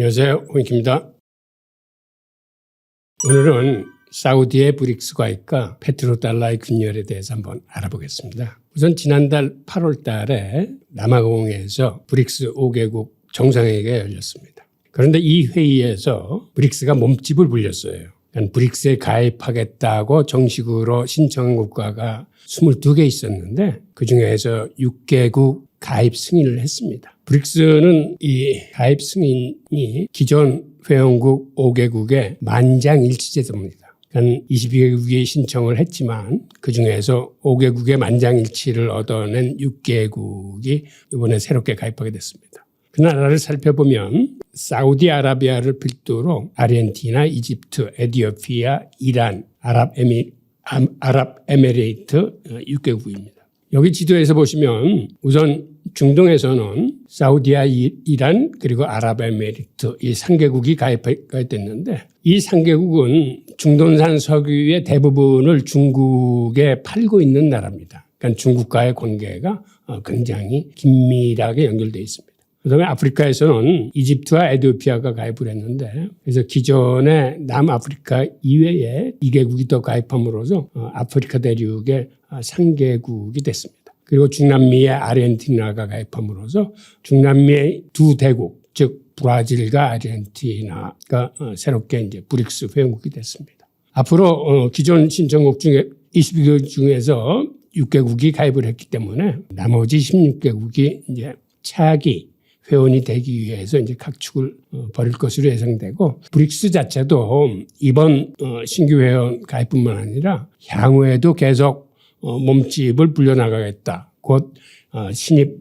안녕하세요. 홍익입니다. 오늘은 사우디의 브릭스 가입과 페트로달러의 균열에 대해서 한번 알아보겠습니다. 우선 지난달 8월 달에 남아공에서 브릭스 5개국 정상회의가 열렸습니다. 그런데 이 회의에서 브릭스가 몸집을 불렸어요. 그러니까 브릭스에 가입하겠다고 정식으로 신청한 국가가 22개 있었는데 그중에서 6개국 가입 승인을 했습니다. 브릭스는 이 가입 승인이 기존 회원국 5개국의 만장일치제도입니다. 그러니까 22개국이 신청을 했지만 그중에서 5개국의 만장일치를 얻어낸 6개국이 이번에 새롭게 가입하게 됐습니다. 그 나라를 살펴보면 사우디아라비아를 필두로 아르헨티나, 이집트, 에티오피아, 이란, 아랍에미레이트 6개국입니다. 여기 지도에서 보시면 우선 중동에서는 사우디아, 이란 그리고 아랍에미레이트 이 3개국이 가입하게 됐는데 이 3개국은 중동산 석유의 대부분을 중국에 팔고 있는 나라입니다. 그러니까 중국과의 관계가 굉장히 긴밀하게 연결되어 있습니다. 그다음에 아프리카에서는 이집트와 에티오피아가 가입을 했는데 그래서 기존의 남아프리카 이외에 2개국이 더 가입함으로써 아프리카 대륙의 3개국이 됐습니다. 그리고 중남미의 아르헨티나가 가입함으로써 중남미의 두 대국, 즉 브라질과 아르헨티나가 새롭게 이제 브릭스 회원국이 됐습니다. 앞으로 기존 신청국 중에 22개국 중에서 6개국이 가입을 했기 때문에 나머지 16개국이 이제 차기 회원이 되기 위해서 이제 각축을 벌일 것으로 예상되고 브릭스 자체도 이번 신규 회원 가입뿐만 아니라 향후에도 계속 몸집을 불려나가겠다. 곧 신입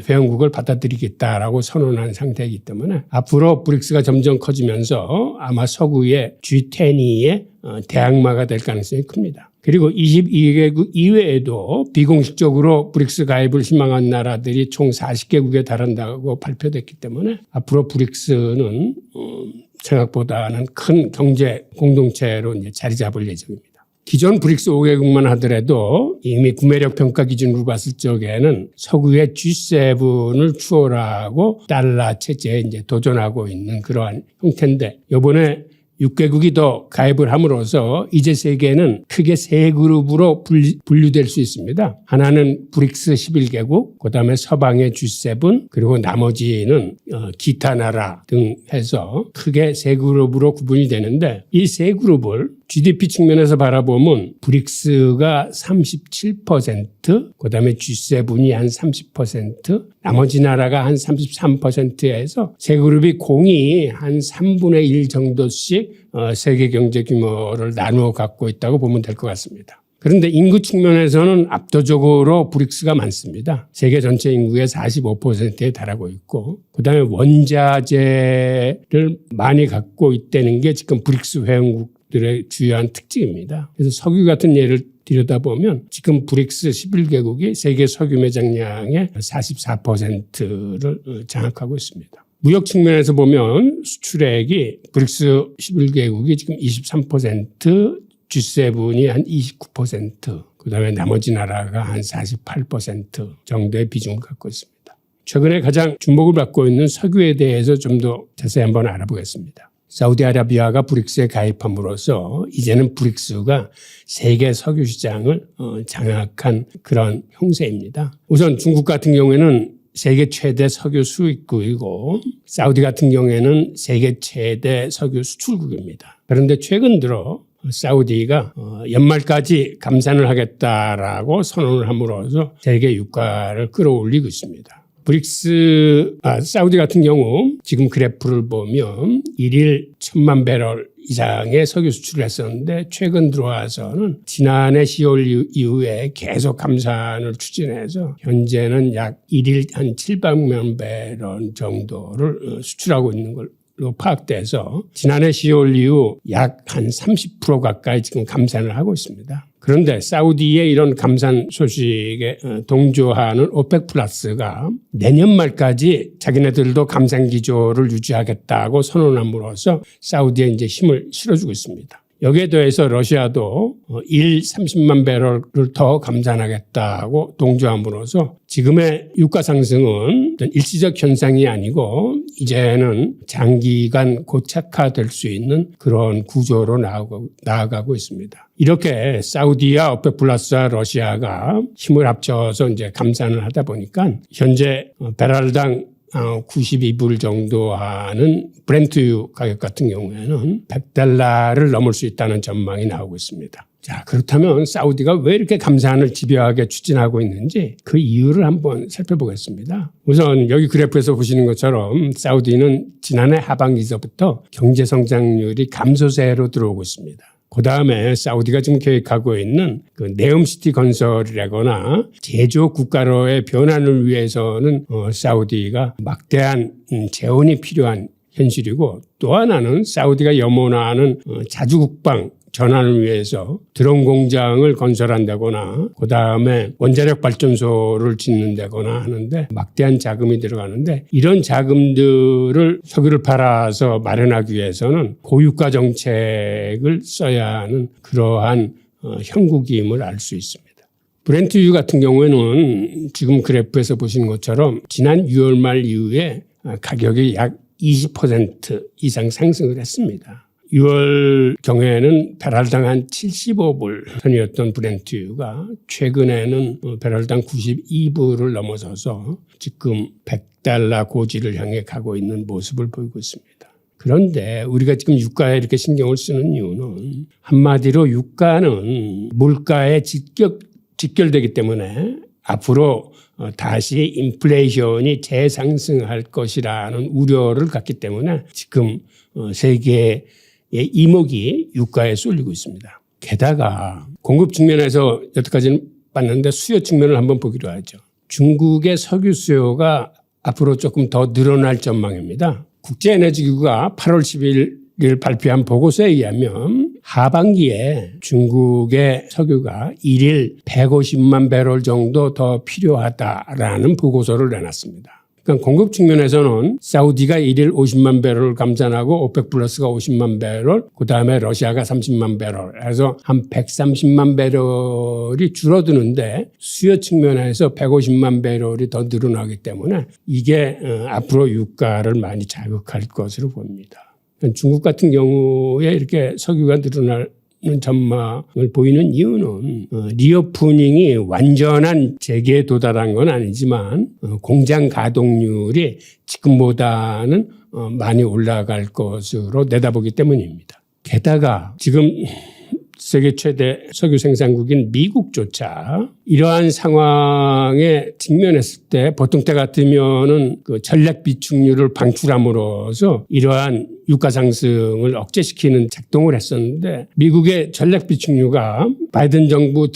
회원국을 받아들이겠다라고 선언한 상태이기 때문에 앞으로 브릭스가 점점 커지면서 아마 서구의 G20의 대항마가 될 가능성이 큽니다. 그리고 22개국 이외에도 비공식적으로 브릭스 가입을 희망한 나라들이 총 40개국에 달한다고 발표됐기 때문에 앞으로 브릭스는 생각보다는 큰 경제 공동체로 이제 자리 잡을 예정입니다. 기존 브릭스 5개국만 하더라도 이미 구매력 평가 기준으로 봤을 적에는 서구의 G7을 추월하고 달러 체제에 이제 도전하고 있는 그러한 형태인데 이번에 6개국이 더 가입을 함으로써 이제 세계는 크게 세 그룹으로 분류될 수 있습니다. 하나는 브릭스 11개국, 그다음에 서방의 G7, 그리고 나머지는 기타 나라 등 해서 크게 세 그룹으로 구분이 되는데 이 세 그룹을 GDP 측면에서 바라보면 브릭스가 37%, 그다음에 G7이 한 30%, 나머지 나라가 한 33%에서 세 그룹이 공이 한 3분의 1 정도씩 세계 경제 규모를 나누어 갖고 있다고 보면 될 것 같습니다. 그런데 인구 측면에서는 압도적으로 브릭스가 많습니다. 세계 전체 인구의 45%에 달하고 있고 그다음에 원자재를 많이 갖고 있다는 게 지금 브릭스 회원국들의 주요한 특징입니다. 그래서 석유 같은 예를 들여다보면 지금 브릭스 11개국이 세계 석유 매장량의 44%를 장악하고 있습니다. 무역 측면에서 보면 수출액이 브릭스 11개국이 지금 23%, G7이 한 29%, 그다음에 나머지 나라가 한 48% 정도의 비중을 갖고 있습니다. 최근에 가장 주목을 받고 있는 석유에 대해서 좀 더 자세히 한번 알아보겠습니다. 사우디아라비아가 브릭스에 가입함으로써 이제는 브릭스가 세계 석유 시장을 장악한 그런 형세입니다. 우선 중국 같은 경우에는 세계 최대 석유 수입국이고 사우디 같은 경우에는 세계 최대 석유 수출국입니다. 그런데 최근 들어 사우디가 연말까지 감산을 하겠다라고 선언을 함으로써 세계 유가를 끌어올리고 있습니다. 사우디 같은 경우 지금 그래프를 보면 1일 1000만 배럴 이상의 석유 수출을 했었는데 최근 들어와서는 지난해 10월 이후에 계속 감산을 추진해서 현재는 약 1일 한 700만 배럴 정도를 수출하고 있는 걸로 파악돼서 지난해 10월 이후 약 한 30% 가까이 지금 감산을 하고 있습니다. 그런데 사우디의 이런 감산 소식에 동조하는 오펙 플러스가 내년 말까지 자기네들도 감산 기조를 유지하겠다고 선언함으로써 사우디에 이제 힘을 실어주고 있습니다. 여기에 더해서 러시아도 30만 배럴을 더 감산하겠다고 동조함으로써 지금의 유가 상승은 어떤 일시적 현상이 아니고 이제는 장기간 고착화될 수 있는 그런 구조로 나아가고 있습니다. 이렇게 사우디와 오펙 플러스와 러시아가 힘을 합쳐서 이제 감산을 하다 보니까 현재 배럴당 92불 정도 하는 브렌트유 가격 같은 경우에는 $100를 넘을 수 있다는 전망이 나오고 있습니다. 자, 그렇다면 사우디가 왜 이렇게 감산을 집요하게 추진하고 있는지 그 이유를 한번 살펴보겠습니다. 우선 여기 그래프에서 보시는 것처럼 사우디는 지난해 하반기서부터 경제 성장률이 감소세로 들어오고 있습니다. 그 다음에 사우디가 지금 계획하고 있는 그 네옴시티 건설이라거나 제조 국가로의 변환을 위해서는 사우디가 막대한 재원이 필요한 현실이고, 또 하나는 사우디가 염원하는 자주국방 전환을 위해서 드론 공장을 건설한다거나 그다음에 원자력 발전소를 짓는다거나 하는데 막대한 자금이 들어가는데, 이런 자금들을 석유를 팔아서 마련하기 위해서는 고유가 정책을 써야 하는 그러한 형국임을 알 수 있습니다. 브렌트유 같은 경우에는 지금 그래프에서 보시는 것처럼 지난 6월 말 이후에 가격이 약 20% 이상 상승을 했습니다. 6월 경우에는 배럴당 한 75불 선이었던 브렌트유가 최근에는 배럴당 92불을 넘어서서 지금 $100 고지를 향해 가고 있는 모습을 보이고 있습니다. 그런데 우리가 지금 유가에 이렇게 신경을 쓰는 이유는 한마디로 유가는 물가에 직결되기 때문에 앞으로 다시 인플레이션이 재상승할 것이라는 우려를 갖기 때문에 지금 세계의 이목이 유가에 쏠리고 있습니다. 게다가 공급 측면에서 여태까지는 봤는데 수요 측면을 한번 보기로 하죠. 중국의 석유 수요가 앞으로 조금 더 늘어날 전망입니다. 국제에너지기구가 8월 10일 발표한 보고서에 의하면 하반기에 중국의 석유가 1일 150만 배럴 정도 더 필요하다라는 보고서를 내놨습니다. 그러니까 공급 측면에서는 사우디가 1일 50만 배럴을 감산하고 오펙 플러스가 50만 배럴, 그다음에 러시아가 30만 배럴 해서 한 130만 배럴이 줄어드는데 수요 측면에서 150만 배럴이 더 늘어나기 때문에 이게 앞으로 유가를 많이 자극할 것으로 봅니다. 중국 같은 경우에 이렇게 석유가 늘어나는 전망을 보이는 이유는 리오프닝이 완전한 재개에 도달한 건 아니지만 공장 가동률이 지금보다는 많이 올라갈 것으로 내다보기 때문입니다. 게다가 지금 세계 최대 석유 생산국인 미국조차 이러한 상황에 직면했을 때 보통 때 같으면은 그 전략 비축률을 방출함으로써 이러한 유가 상승을 억제시키는 작동을 했었는데, 미국의 전략 비축률가 바이든 정부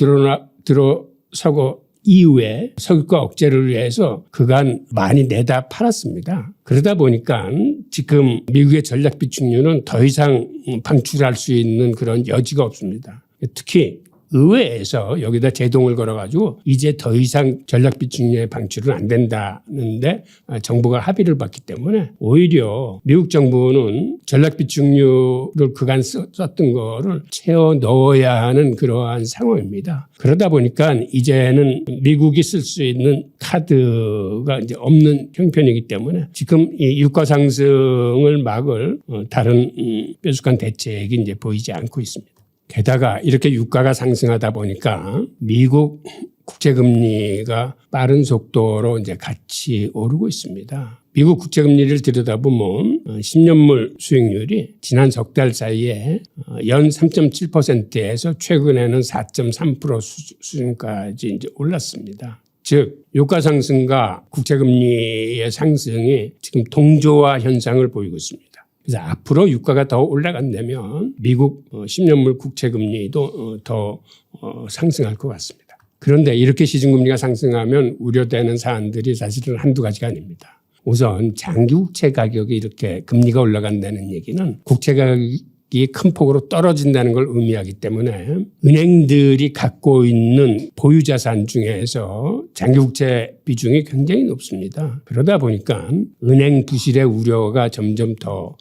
들어서고 이후에 석유가 억제를 위해서 그간 많이 내다 팔았습니다. 그러다 보니까 지금 미국의 전략 비축률은 더 이상 방출할 수 있는 그런 여지가 없습니다. 특히 의회에서 여기다 제동을 걸어가지고 이제 더 이상 전략 비축률의 방출은 안 된다는데 정부가 합의를 받기 때문에 오히려 미국 정부는 전략 비축률을 그간 썼던 거를 채워 넣어야 하는 그러한 상황입니다. 그러다 보니까 이제는 미국이 쓸 수 있는 카드가 이제 없는 형편이기 때문에 지금 이 유가 상승을 막을 다른 뾰족한 대책이 이제 보이지 않고 있습니다. 게다가 이렇게 유가가 상승하다 보니까 미국 국채금리가 빠른 속도로 이제 같이 오르고 있습니다. 미국 국채금리를 들여다보면 10년물 수익률이 지난 석 달 사이에 연 3.7%에서 최근에는 4.3% 수준까지 이제 올랐습니다. 즉 유가 상승과 국채금리의 상승이 지금 동조화 현상을 보이고 있습니다. 그래서 앞으로 유가가 더 올라간다면 미국 10년물 국채금리도 더 상승할 것 같습니다. 그런데 이렇게 시중금리가 상승하면 우려되는 사안들이 사실은 한두 가지가 아닙니다. 우선 장기 국채 가격이 이렇게 금리가 올라간다는 얘기는 국채 가격이 큰 폭으로 떨어진다는 걸 의미하기 때문에 은행들이 갖고 있는 보유자산 중에서 장기국채 비중이 굉장히 높습니다. 그러다 보니까 은행 부실의 우려가 점점 더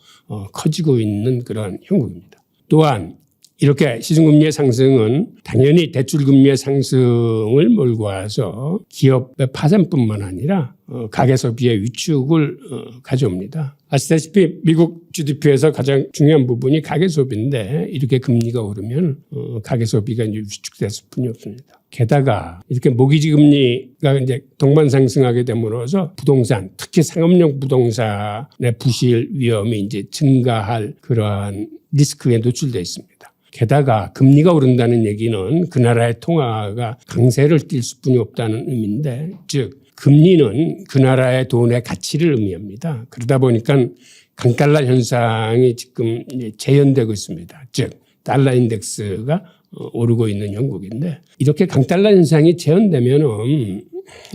커지고 있는 그런 형국입니다. 또한 이렇게 시중금리의 상승은 당연히 대출금리의 상승을 몰고 와서 기업의 파산뿐만 아니라 가계소비의 위축을 가져옵니다. 아시다시피 미국 GDP에서 가장 중요한 부분이 가계소비인데 이렇게 금리가 오르면 가계소비가 이제 위축될 수뿐이 없습니다. 게다가 이렇게 모기지 금리가 이제 동반 상승하게 됨으로써 부동산, 특히 상업용 부동산의 부실 위험이 이제 증가할 그러한 리스크에 노출되어 있습니다. 게다가 금리가 오른다는 얘기는 그 나라의 통화가 강세를 띨 수뿐이 없다는 의미인데, 즉 금리는 그 나라의 돈의 가치를 의미합니다. 그러다 보니까 강달러 현상이 지금 재현되고 있습니다. 즉 달러 인덱스가 오르고 있는 영국인데, 이렇게 강달러 현상이 재현되면은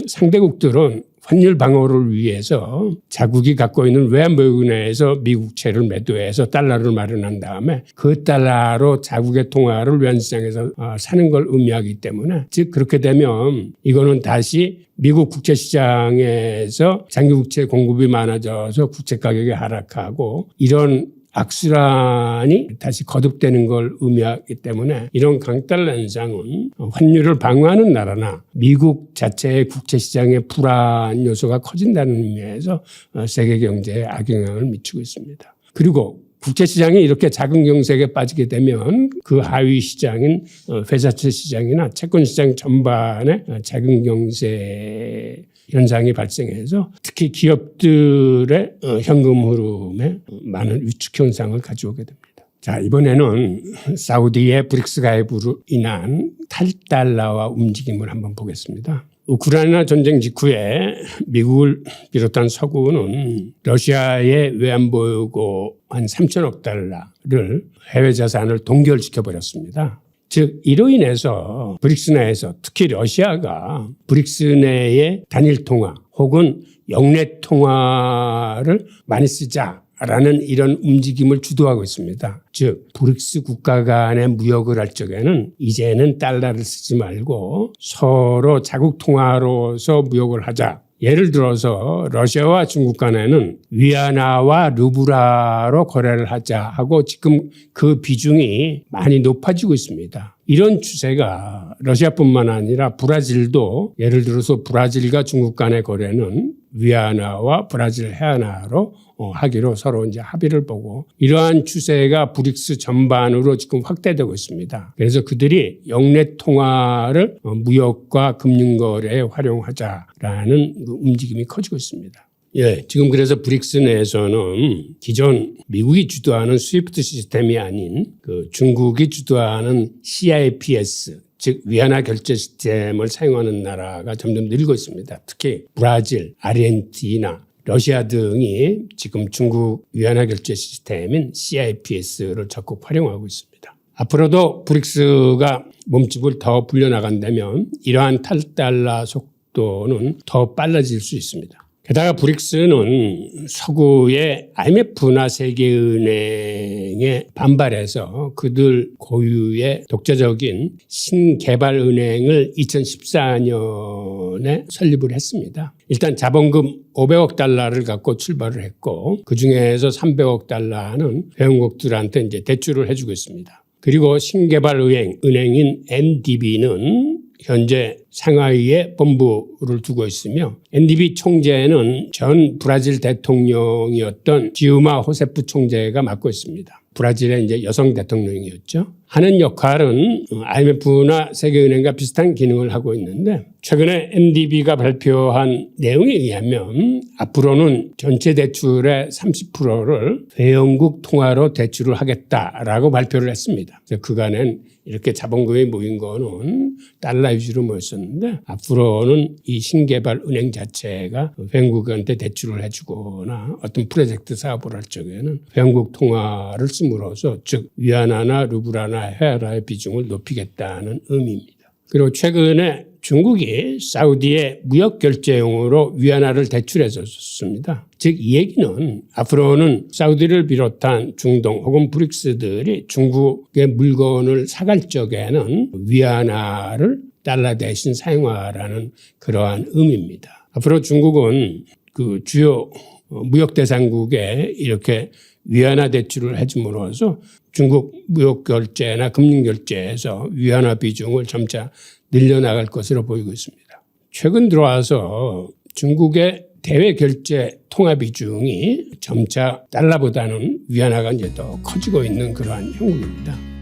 상대국들은 환율 방어를 위해서 자국이 갖고 있는 외환보유고에서 미국채를 매도해서 달러를 마련한 다음에 그 달러로 자국의 통화를 외환시장에서 사는 걸 의미하기 때문에, 즉 그렇게 되면 이거는 다시 미국 국채시장에서 장기국채 공급이 많아져서 국채 가격이 하락하고 이런 악순환이 다시 거듭되는 걸 의미하기 때문에 이런 강달러 현상은 환율을 방어하는 나라나 미국 자체의 국채시장의 불안 요소가 커진다는 의미에서 세계 경제에 악영향을 미치고 있습니다. 그리고 국채시장이 이렇게 작은 경색에 빠지게 되면 그 하위 시장인 회사채 시장이나 채권 시장 전반에 작은 경색 현상이 발생해서 특히 기업들의 현금 흐름에 많은 위축 현상을 가져오게 됩니다. 자, 이번에는 사우디의 브릭스 가입으로 인한 탈달러와 움직임을 한번 보겠습니다. 우크라이나 전쟁 직후에 미국을 비롯한 서구는 러시아의 외환보유고 한 3천억 달러를 해외 자산을 동결시켜 버렸습니다. 즉 이로 인해서 브릭스 내에서 특히 러시아가 브릭스 내의 단일 통화 혹은 영내 통화를 많이 쓰자라는 이런 움직임을 주도하고 있습니다. 즉 브릭스 국가 간의 무역을 할 적에는 이제는 달러를 쓰지 말고 서로 자국 통화로서 무역을 하자. 예를 들어서 러시아와 중국 간에는 위안화와 루블화로 거래를 하자 하고 지금 그 비중이 많이 높아지고 있습니다. 이런 추세가 러시아뿐만 아니라 브라질도, 예를 들어서 브라질과 중국 간의 거래는 위안화와 브라질 해안화로 하기로 서로 이제 합의를 보고, 이러한 추세가 브릭스 전반으로 지금 확대되고 있습니다. 그래서 그들이 영내 통화를 무역과 금융거래에 활용하자라는 움직임이 커지고 있습니다. 예, 지금 그래서 브릭스 내에서는 기존 미국이 주도하는 스위프트 시스템이 아닌 그 중국이 주도하는 CIPS, 즉 위안화 결제 시스템을 사용하는 나라가 점점 늘고 있습니다. 특히 브라질, 아르헨티나, 러시아 등이 지금 중국 위안화 결제 시스템인 CIPS를 적극 활용하고 있습니다. 앞으로도 브릭스가 몸집을 더 불려나간다면 이러한 탈달러 속도는 더 빨라질 수 있습니다. 게다가 브릭스는 서구의 IMF나 세계은행에 반발해서 그들 고유의 독자적인 신개발은행을 2014년에 설립을 했습니다. 일단 자본금 500억 달러를 갖고 출발을 했고 그중에서 300억 달러는 회원국들한테 이제 대출을 해주고 있습니다. 그리고 신개발은행인 NDB는 현재 상하이에 본부를 두고 있으며 NDB 총재는 전 브라질 대통령이었던 지우마 호세프 총재가 맡고 있습니다. 브라질의 이제 여성 대통령이었죠. 하는 역할은 IMF나 세계은행과 비슷한 기능을 하고 있는데, 최근에 NDB가 발표한 내용에 의하면 앞으로는 전체 대출의 30%를 회원국 통화로 대출을 하겠다라고 발표를 했습니다. 그간엔 이렇게 자본금이 모인 거는 달러 위주로 모였었는데 앞으로는 이 신개발 은행 자체가 회원국한테 대출을 해주거나 어떤 프로젝트 사업을 할 적에는 회원국 통화를 씀으로써 즉 위안화나 루블화나 헤아라의 비중을 높이겠다는 의미입니다. 그리고 최근에 중국이 사우디에 무역 결제용으로 위안화를 대출해서 줬습니다. 즉 이 얘기는 앞으로는 사우디를 비롯한 중동 혹은 브릭스들이 중국의 물건을 사갈 적에는 위안화를 달러 대신 사용하라는 그러한 의미입니다. 앞으로 중국은 그 주요 무역 대상국에 이렇게 위안화 대출을 해줌으로써 중국 무역 결제나 금융 결제에서 위안화 비중을 점차 늘려나갈 것으로 보이고 있습니다. 최근 들어와서 중국의 대외 결제 통화 비중이 점차 달러보다는 위안화가 이제 더 커지고 있는 그러한 형국입니다.